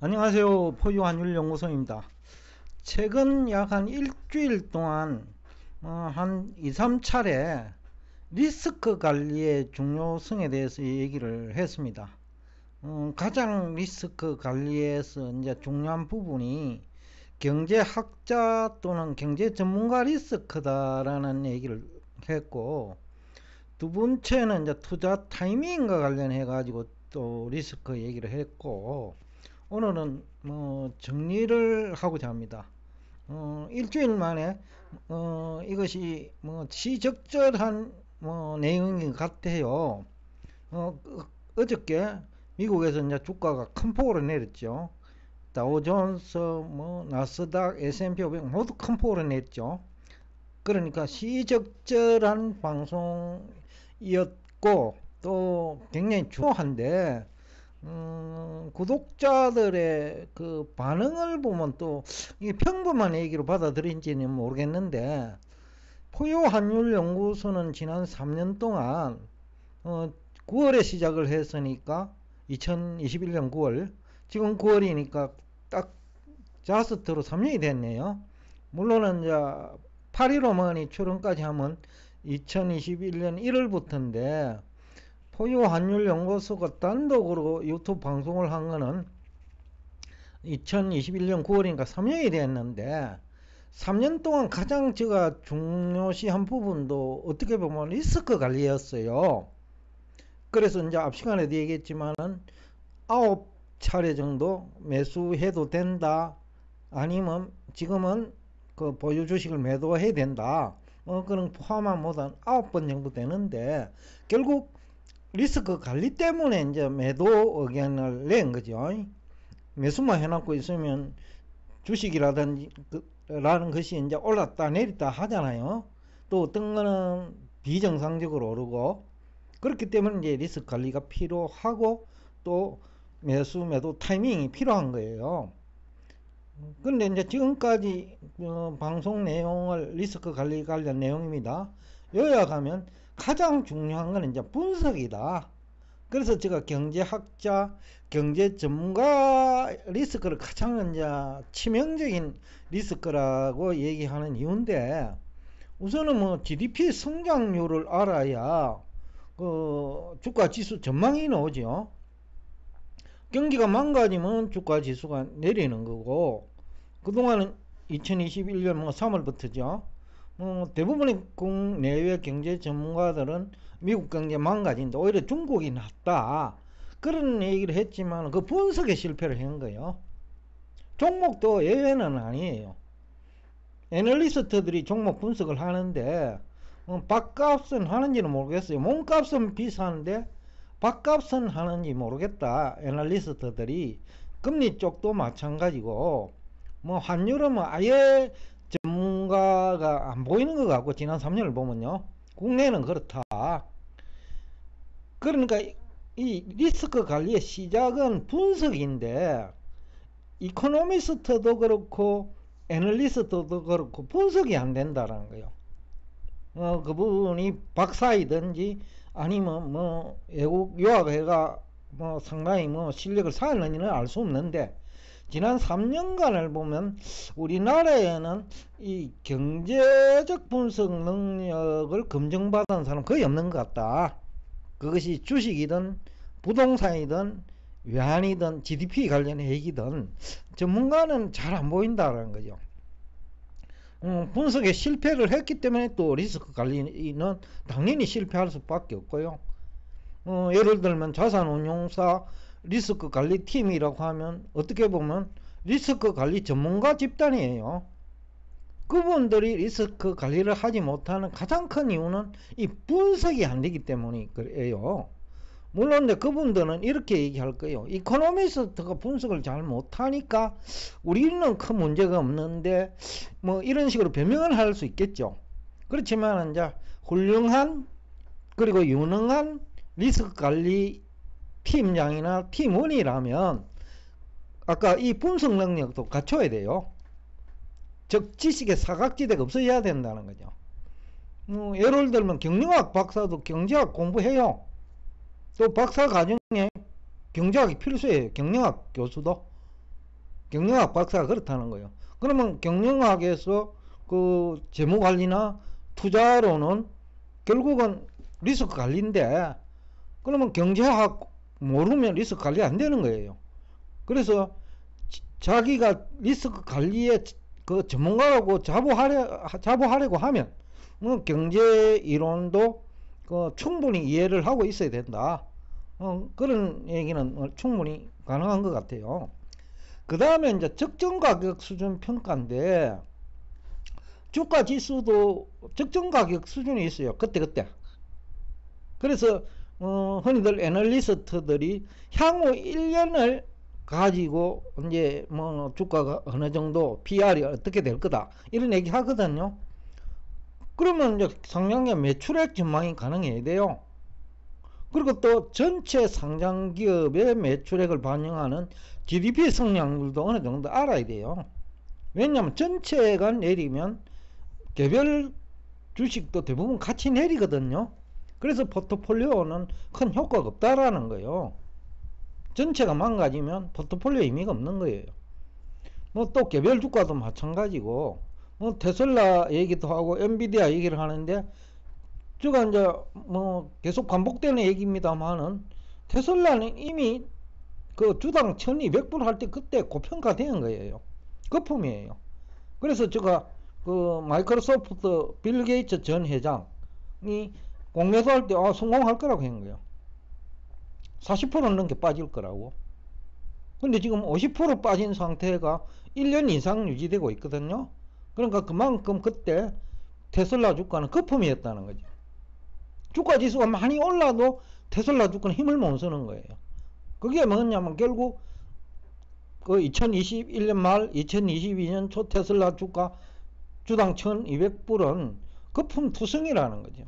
안녕하세요. 포유환율연구소입니다. 최근 약 한 일주일 동안 한 2, 3차례 리스크 관리의 중요성에 대해서 얘기를 했습니다. 가장 리스크 관리에서 이제 중요한 부분이 경제학자 또는 경제 전문가 리스크다라는 얘기를 했고, 두 번째는 이제 투자 타이밍과 관련해 가지고 또 리스크 얘기를 했고, 오늘은 정리를 하고자 합니다. 일주일 만에 이것이 시적절한 내용인 것 같아요. 어저께 미국에서 이제 주가가 큰 폭으로 내렸죠. 다우존스, 나스닥, S&P 500 모두 큰 폭으로 냈죠. 그러니까 시적절한 방송이었고 또 굉장히 중요한데, 구독자들의 그 반응을 보면 또 이게 평범한 얘기로 받아들인지는 모르겠는데, 포유 환율 연구소는 지난 3년 동안 9월에 시작을 했으니까 2021년 9월, 지금 9월이니까 딱 자스트로 3년이 됐네요. 물론은 이제 8.15머니 출원까지 하면 2021년 1월부터인데, 포유환율연구소가 단독으로 유튜브 방송을 한 거는 2021년 9월이니까 3년이 됐는데, 3년 동안 가장 제가 중요시한 부분도 어떻게 보면 리스크 관리였어요. 그래서 이제 앞 시간에도 얘기했지만은 9차례 정도 매수해도 된다, 아니면 지금은 그 보유 주식을 매도해야 된다, 그런 포함한 못한 9번 정도 되는데, 결국 리스크 관리 때문에 이제 매도 의견을 낸 거죠. 매수만 해놓고 있으면 주식이라든지 라는 것이 이제 올랐다 내렸다 하잖아요. 또 어떤 거는 비정상적으로 오르고, 그렇기 때문에 이제 리스크 관리가 필요하고 또 매수 매도 타이밍이 필요한 거예요. 근데 이제 지금까지 방송 내용을 리스크 관리 관련 내용입니다. 요약하면 가장 중요한 건 이제 분석이다. 그래서 제가 경제학자, 경제 전문가 리스크를 가장 이제 치명적인 리스크라고 얘기하는 이유인데, 우선은 GDP 성장률을 알아야 그 주가 지수 전망이 나오죠. 경기가 망가지면 주가 지수가 내리는 거고, 그동안은 2021년 3월부터죠. 대부분의 국내외 경제 전문가들은 미국 경제 망가진다, 오히려 중국이 낫다, 그런 얘기를 했지만 그 분석에 실패를 한 거예요. 종목도 예외는 아니에요. 애널리스트들이 종목 분석을 하는데 밥값은 하는지는 모르겠어요. 몸값은 비싼데 밥값은 하는지 모르겠다. 애널리스트들이 금리 쪽도 마찬가지고, 환율은 아예 전문가가 안 보이는 것 같고, 지난 3년을 보면요, 국내는 그렇다. 그러니까 이 리스크 관리의 시작은 분석인데, 이코노미스트도 그렇고 애널리스트도 그렇고 분석이 안 된다라는 거예요. 그분이 박사이든지 아니면 외국 유학회가 상당히 실력을 쌓았는지는 알 수 없는데, 지난 3년간을 보면 우리나라에는 이 경제적 분석 능력을 검증받은 사람 거의 없는 것 같다. 그것이 주식이든 부동산이든 외환이든 GDP 관련 얘기든 전문가는 잘 안 보인다라는 거죠. 분석에 실패를 했기 때문에 또 리스크 관리는 당연히 실패할 수밖에 없고요. 예를 들면 자산운용사 리스크 관리 팀이라고 하면 어떻게 보면 리스크 관리 전문가 집단이에요. 그분들이 리스크 관리를 하지 못하는 가장 큰 이유는 이 분석이 안 되기 때문이에요. 물론 그분들은 이렇게 얘기할 거예요. 이코노미스트가 분석을 잘 못하니까 우리는 큰 문제가 없는데, 이런 식으로 변명을 할 수 있겠죠. 그렇지만 이제 훌륭한 그리고 유능한 리스크 관리 팀장이나 팀원이라면 아까 이 분석 능력도 갖춰야 돼요. 즉 지식의 사각지대가 없어야 된다는 거죠. 예를 들면 경영학 박사도 경제학 공부해요. 또 박사 과정에 경제학이 필수예요. 경영학 교수도. 경영학 박사가 그렇다는 거예요. 그러면 경영학에서 그 재무 관리나 투자로는 결국은 리스크 관리인데, 그러면 경제학 모르면 리스크 관리 안 되는 거예요. 그래서 자기가 리스크 관리에 그 전문가라고 자부하려고 하면 경제 이론도 충분히 이해를 하고 있어야 된다. 그런 얘기는 충분히 가능한 것 같아요. 그 다음에 이제 적정 가격 수준 평가인데, 주가 지수도 적정 가격 수준이 있어요. 그때. 그래서 흔히들 애널리스트들이 향후 1년을 가지고 이제 뭐 주가가 어느 정도 PR이 어떻게 될 거다 이런 얘기 하거든요. 그러면 이제 상장의 매출액 전망이 가능해야 돼요. 그리고 또 전체 상장 기업의 매출액을 반영하는 GDP 성장률도 어느 정도 알아야 돼요. 왜냐하면 전체가 내리면 개별 주식도 대부분 같이 내리거든요. 그래서 포트폴리오는 큰 효과가 없다라는 거예요. 전체가 망가지면 포트폴리오에 의미가 없는 거예요. 뭐 또 개별 주가도 마찬가지고, 뭐 테슬라 얘기도 하고 엔비디아 얘기를 하는데, 제가 이제 뭐 계속 반복되는 얘기입니다만은, 테슬라는 이미 그 주당 1200불 할 때 그때 고평가된 거예요. 거품이에요. 그래서 제가 그 마이크로소프트 빌 게이츠 전 회장이 공매도할 때 성공할 거라고 한 거예요. 40% 넘게 빠질 거라고. 근데 지금 50% 빠진 상태가 1년 이상 유지되고 있거든요. 그러니까 그만큼 그때 테슬라 주가는 거품이었다는 거죠. 주가 지수가 많이 올라도 테슬라 주가는 힘을 못 쓰는 거예요. 그게 뭐냐면 결국 그 2021년 말 2022년 초 테슬라 주가 주당 1200불은 거품 투성이라는 거죠.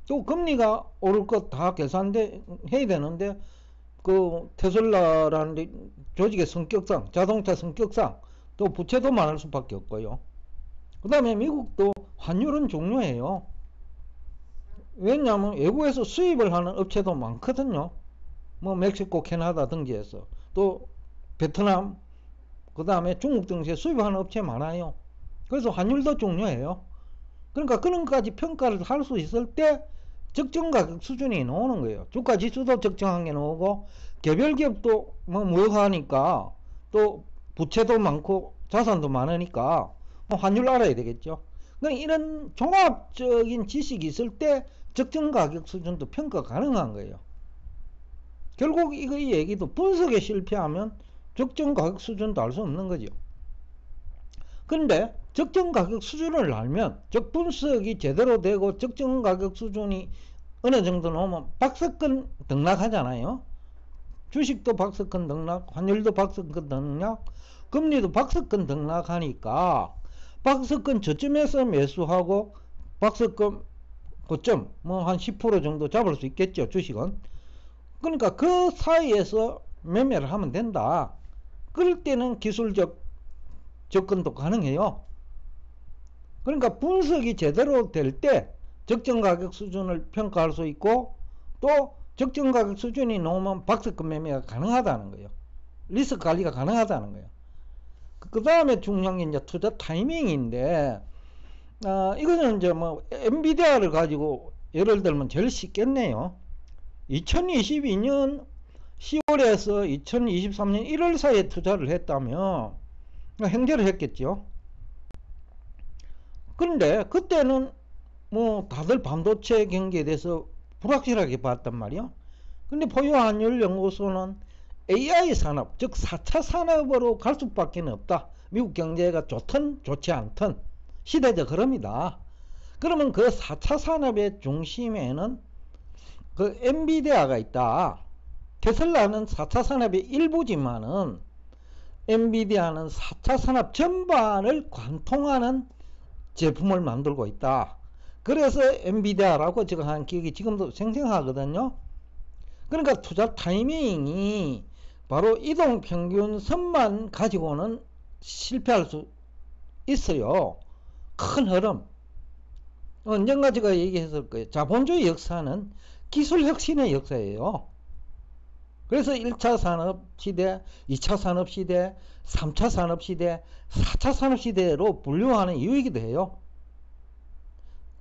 또 금리가 오를 것 다 계산해야 되는데, 그 테슬라라는 조직의 성격상, 자동차 성격상 또 부채도 많을 수밖에 없고요. 그 다음에 미국도 환율은 중요해요. 왜냐하면 외국에서 수입을 하는 업체도 많거든요. 뭐 멕시코, 캐나다 등지에서, 또 베트남, 그 다음에 중국 등지에 수입하는 업체 많아요. 그래서 환율도 중요해요. 그러니까 그런 것까지 평가를 할 수 있을 때 적정 가격 수준이 나오는 거예요. 주가 지수도 적정한 게 나오고, 개별 기업도 뭐 무역하니까 또 부채도 많고 자산도 많으니까 뭐 환율 알아야 되겠죠. 그러니까 이런 종합적인 지식이 있을 때 적정 가격 수준도 평가 가능한 거예요. 결국 이 얘기도 분석에 실패하면 적정 가격 수준도 알 수 없는 거죠. 그런데 적정 가격 수준을 알면, 즉 분석이 제대로 되고 적정 가격 수준이 어느 정도 나오면 박스권 등락하잖아요. 주식도 박스권 등락, 환율도 박스권 등락, 금리도 박스권 등락하니까 박스권 저점에서 매수하고 박스권 고점 뭐 한 10% 정도 잡을 수 있겠죠, 주식은. 그러니까 그 사이에서 매매를 하면 된다. 그럴 때는 기술적 접근도 가능해요. 그러니까 분석이 제대로 될 때 적정 가격 수준을 평가할 수 있고, 또 적정 가격 수준이 나오면 박스권 매매가 가능하다는 거예요. 리스크 관리가 가능하다는 거예요. 그 다음에 중요한 게 이제 투자 타이밍인데, 이거는 이제 뭐 엔비디아를 가지고 예를 들면 제일 쉽겠네요. 2022년 10월에서 2023년 1월 사이에 투자를 했다면 행제를 했겠죠. 그런데 그때는 뭐 다들 반도체 경기에 대해서 불확실하게 봤단 말이야. 근데 포유한율연구소는 AI 산업, 즉 4차 산업으로 갈 수밖에 없다. 미국 경제가 좋든 좋지 않든 시대적 흐름이다. 그러면 그 4차 산업의 중심에는 그 엔비디아가 있다. 테슬라는 4차 산업의 일부지만은 엔비디아는 4차 산업 전반을 관통하는 제품을 만들고 있다. 그래서 엔비디아라고 제가 한 기억이 지금도 생생하거든요. 그러니까 투자 타이밍이 바로 이동평균선만 가지고는 실패할 수 있어요. 큰 흐름. 언젠가 제가 얘기했을 거예요. 자본주의 역사는 기술 혁신의 역사예요. 그래서 1차 산업 시대, 2차 산업 시대, 3차 산업 시대, 4차 산업 시대로 분류하는 이유이기도 해요.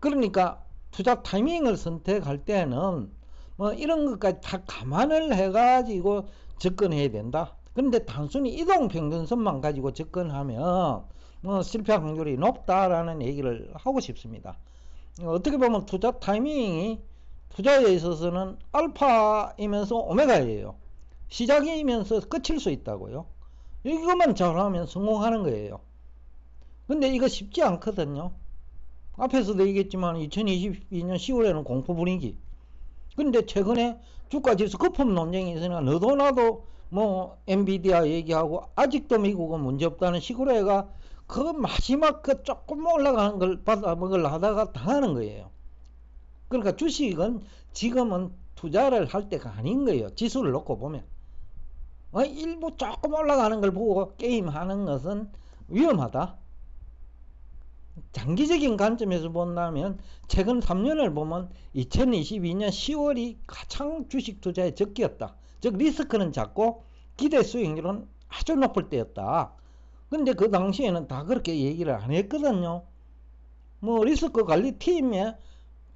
그러니까 투자 타이밍을 선택할 때는 뭐 이런 것까지 다 감안을 해가지고 접근해야 된다. 그런데 단순히 이동평균선만 가지고 접근하면 뭐 실패 확률이 높다라는 얘기를 하고 싶습니다. 어떻게 보면 투자 타이밍이 투자에 있어서는 알파이면서 오메가예요. 시작이면서 끝일 수 있다고요. 이것만 잘하면 성공하는 거예요. 근데 이거 쉽지 않거든요. 앞에서도 얘기했지만 2022년 10월에는 공포 분위기. 근데 최근에 주가지수 거품 논쟁이 있으니까 너도 나도 뭐 엔비디아 얘기하고 아직도 미국은 문제없다는 식으로 해가 그 마지막 그 조금 올라가는 걸 받아 먹으려 하다가 당하는 거예요. 그러니까 주식은 지금은 투자를 할 때가 아닌 거예요. 지수를 놓고 보면. 일부 조금 올라가는 걸 보고 게임하는 것은 위험하다. 장기적인 관점에서 본다면 최근 3년을 보면 2022년 10월이 가장 주식 투자의 적기였다. 즉 리스크는 작고 기대 수익률은 아주 높을 때였다. 근데 그 당시에는 다 그렇게 얘기를 안 했거든요. 뭐 리스크 관리 팀에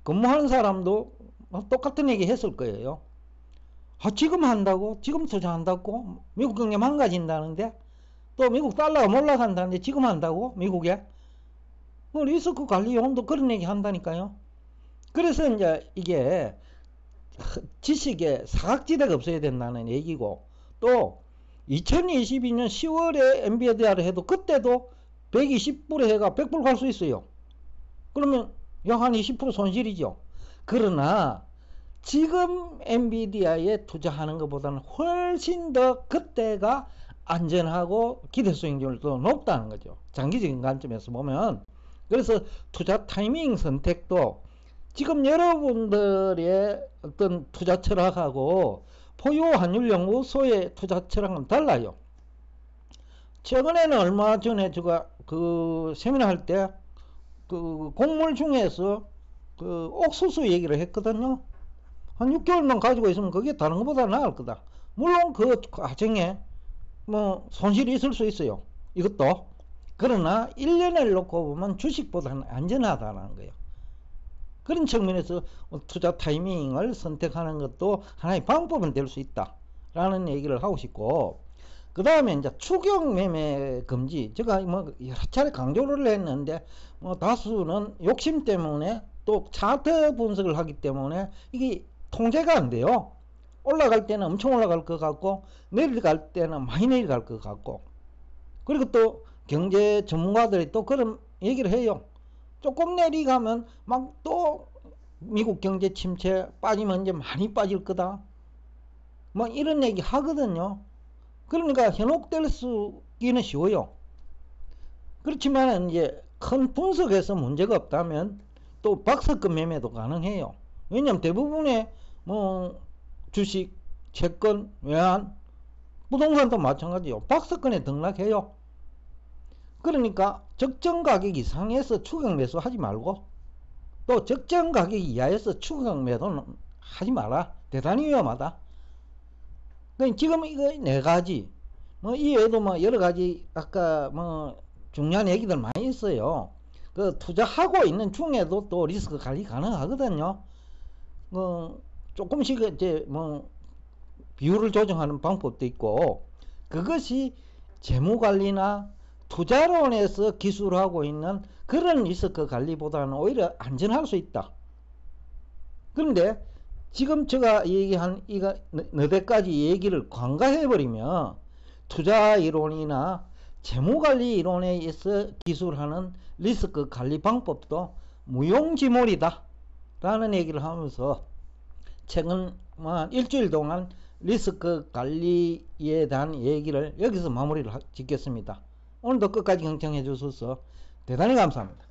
근무하는 사람도 똑같은 얘기 했을 거예요. 지금 한다고? 지금 투자한다고? 미국 경제 망가진다는데? 또 미국 달러가 올라간다는데 지금 한다고? 미국에? 뭐 리스크 관리 요원도 그런 얘기 한다니까요. 그래서 이제 이게 지식에 사각지대가 없어야 된다는 얘기고, 또 2022년 10월에 엔비디아를 해도 그때도 120불에 해가 100불 갈 수 있어요. 그러면 약 한 20% 손실이죠. 그러나 지금 엔비디아에 투자하는 것보다는 훨씬 더 그때가 안전하고 기대 수익률도 높다는 거죠. 장기적인 관점에서 보면. 그래서 투자 타이밍 선택도 지금 여러분들의 어떤 투자 철학하고 포유 환율연구소의 투자 철학은 달라요. 최근에는 얼마 전에 제가 그 세미나 할 때 그 곡물 중에서 그 옥수수 얘기를 했거든요. 한 6개월만 가지고 있으면 그게 다른 것보다 나을 거다. 물론 그 과정에 뭐 손실이 있을 수 있어요. 이것도. 그러나 1년을 놓고 보면 주식보다는 안전하다는 거예요. 그런 측면에서 투자 타이밍을 선택하는 것도 하나의 방법은 될 수 있다라는 얘기를 하고 싶고, 그 다음에 이제 추격 매매 금지. 제가 뭐 여러 차례 강조를 했는데 뭐 다수는 욕심 때문에 또 차트 분석을 하기 때문에 이게 통제가 안 돼요. 올라갈 때는 엄청 올라갈 것 같고 내려갈 때는 많이 내려갈 것 같고, 그리고 또 경제 전문가들이 또 그런 얘기를 해요. 조금 내려가면 막 또 미국 경제 침체 빠지면 이제 많이 빠질 거다. 뭐 이런 얘기 하거든요. 그러니까 현혹될 수기는 쉬워요. 그렇지만 이제 큰 분석에서 문제가 없다면 또 박스권 매매도 가능해요. 왜냐면 대부분의 뭐 주식, 채권, 외환, 부동산도 마찬가지요. 박스권에 등락해요. 그러니까 적정 가격 이상에서 추격 매수 하지 말고, 또 적정 가격 이하에서 추격 매도는 하지 마라. 대단히 위험하다. 그러니까 지금 이거 네 가지, 뭐 이외에도 뭐 여러 가지 아까 뭐 중요한 얘기들 많이 있어요. 그 투자하고 있는 중에도 또 리스크 관리 가능하거든요. 조금씩 이제 뭐 비율을 조정하는 방법도 있고, 그것이 재무 관리나 투자론에서 기술하고 있는 그런 리스크 관리보다는 오히려 안전할 수 있다. 그런데 지금 제가 얘기한 이거 너댓 가지 얘기를 관가해버리면 투자 이론이나 재무관리 이론에 의해서 기술하는 리스크 관리 방법도 무용지물이다 라는 얘기를 하면서 최근 뭐 일주일 동안 리스크 관리에 대한 얘기를 여기서 마무리를 짓겠습니다. 오늘도 끝까지 경청해 주셔서 대단히 감사합니다.